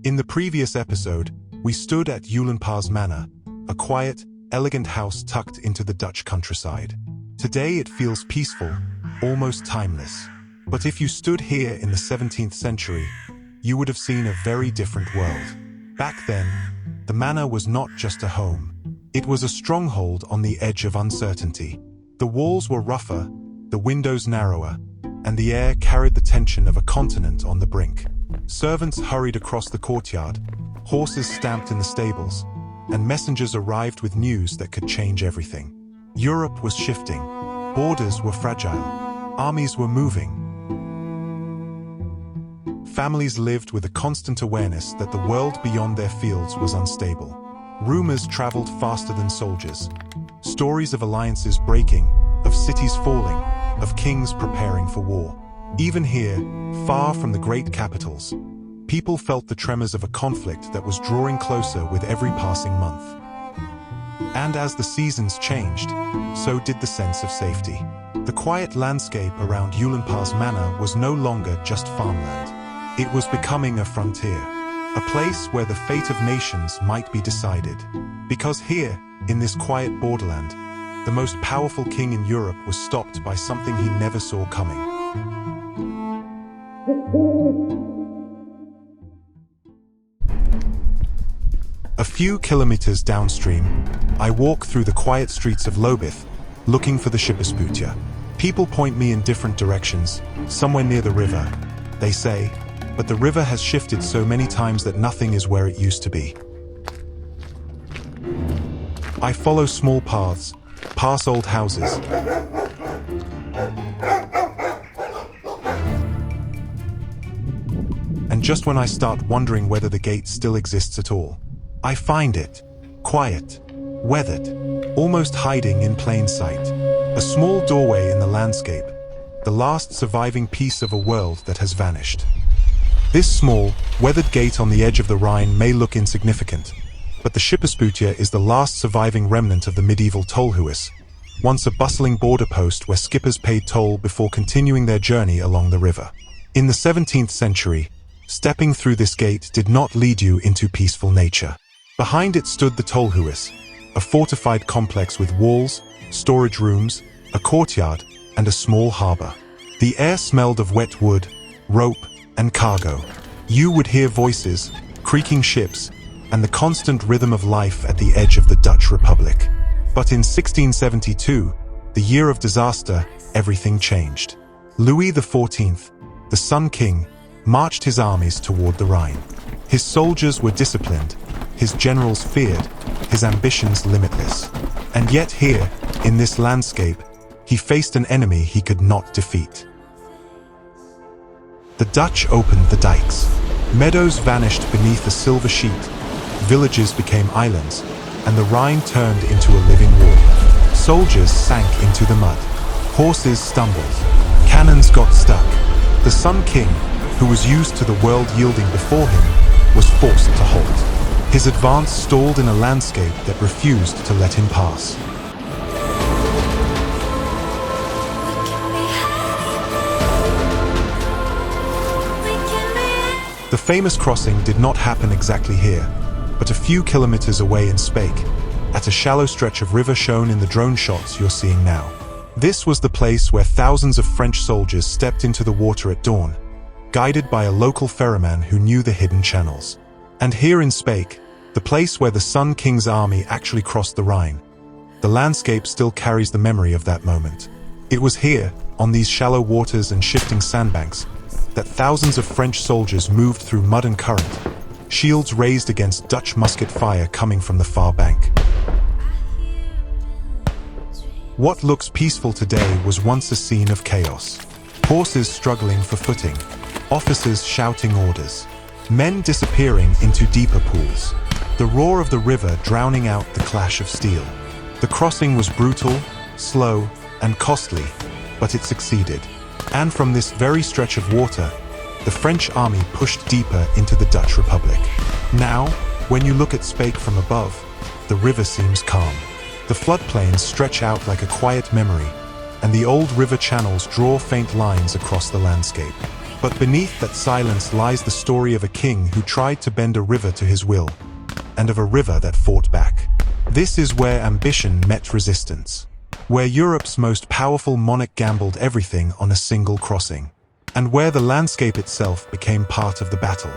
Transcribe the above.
In the previous episode, we stood at Eulenpaar's Manor, a quiet, elegant house tucked into the Dutch countryside. Today it feels peaceful, almost timeless. But if you stood here in the 17th century, you would have seen a very different world. Back then, the manor was not just a home. It was a stronghold on the edge of uncertainty. The walls were rougher, the windows narrower, and the air carried the tension of a continent on the brink. Servants hurried across the courtyard, horses stamped in the stables, and messengers arrived with news that could change everything. Europe was shifting, borders were fragile, armies were moving. Families lived with a constant awareness that the world beyond their fields was unstable. Rumors traveled faster than soldiers. Stories of alliances breaking, of cities falling, of kings preparing for war. Even here, far from the great capitals, people felt the tremors of a conflict that was drawing closer with every passing month. And as the seasons changed, so did the sense of safety. The quiet landscape around Eulenpaar's Manor was no longer just farmland. It was becoming a frontier, a place where the fate of nations might be decided. Because here, in this quiet borderland, the most powerful king in Europe was stopped by something he never saw coming. A few kilometers downstream, I walk through the quiet streets of Lobith, looking for the Schipperspoortje. People point me in different directions, somewhere near the river, they say, but the river has shifted so many times that nothing is where it used to be. I follow small paths, pass old houses, and just when I start wondering whether the gate still exists at all, I find it, quiet, weathered, almost hiding in plain sight. A small doorway in the landscape, the last surviving piece of a world that has vanished. This small, weathered gate on the edge of the Rhine may look insignificant, but the Schipperspoortje is the last surviving remnant of the medieval tolhuis, once a bustling border post where skippers paid toll before continuing their journey along the river. In the 17th century, stepping through this gate did not lead you into peaceful nature. Behind it stood the tolhuis, a fortified complex with walls, storage rooms, a courtyard, and a small harbor. The air smelled of wet wood, rope, and cargo. You would hear voices, creaking ships, and the constant rhythm of life at the edge of the Dutch Republic. But in 1672, the year of disaster, everything changed. Louis XIV, the Sun King, marched his armies toward the Rhine. His soldiers were disciplined, his generals feared, his ambitions limitless. And yet here, in this landscape, he faced an enemy he could not defeat. The Dutch opened the dikes. Meadows vanished beneath a silver sheet, villages became islands, and the Rhine turned into a living wall. Soldiers sank into the mud. Horses stumbled. Cannons got stuck. The Sun King, who was used to the world yielding before him, was forced to halt. His advance stalled in a landscape that refused to let him pass. The famous crossing did not happen exactly here, but a few kilometers away in Spake, at a shallow stretch of river shown in the drone shots you're seeing now. This was the place where thousands of French soldiers stepped into the water at dawn, guided by a local ferryman who knew the hidden channels. And here in Spake, the place where the Sun King's army actually crossed the Rhine, the landscape still carries the memory of that moment. It was here, on these shallow waters and shifting sandbanks, that thousands of French soldiers moved through mud and current, shields raised against Dutch musket fire coming from the far bank. What looks peaceful today was once a scene of chaos. Horses struggling for footing, officers shouting orders, men disappearing into deeper pools, the roar of the river drowning out the clash of steel. The crossing was brutal, slow, and costly, but it succeeded. And from this very stretch of water, the French army pushed deeper into the Dutch Republic. Now, when you look at Spake from above, the river seems calm. The floodplains stretch out like a quiet memory, and the old river channels draw faint lines across the landscape. But beneath that silence lies the story of a king who tried to bend a river to his will, and of a river that fought back. This is where ambition met resistance, where Europe's most powerful monarch gambled everything on a single crossing, and where the landscape itself became part of the battle.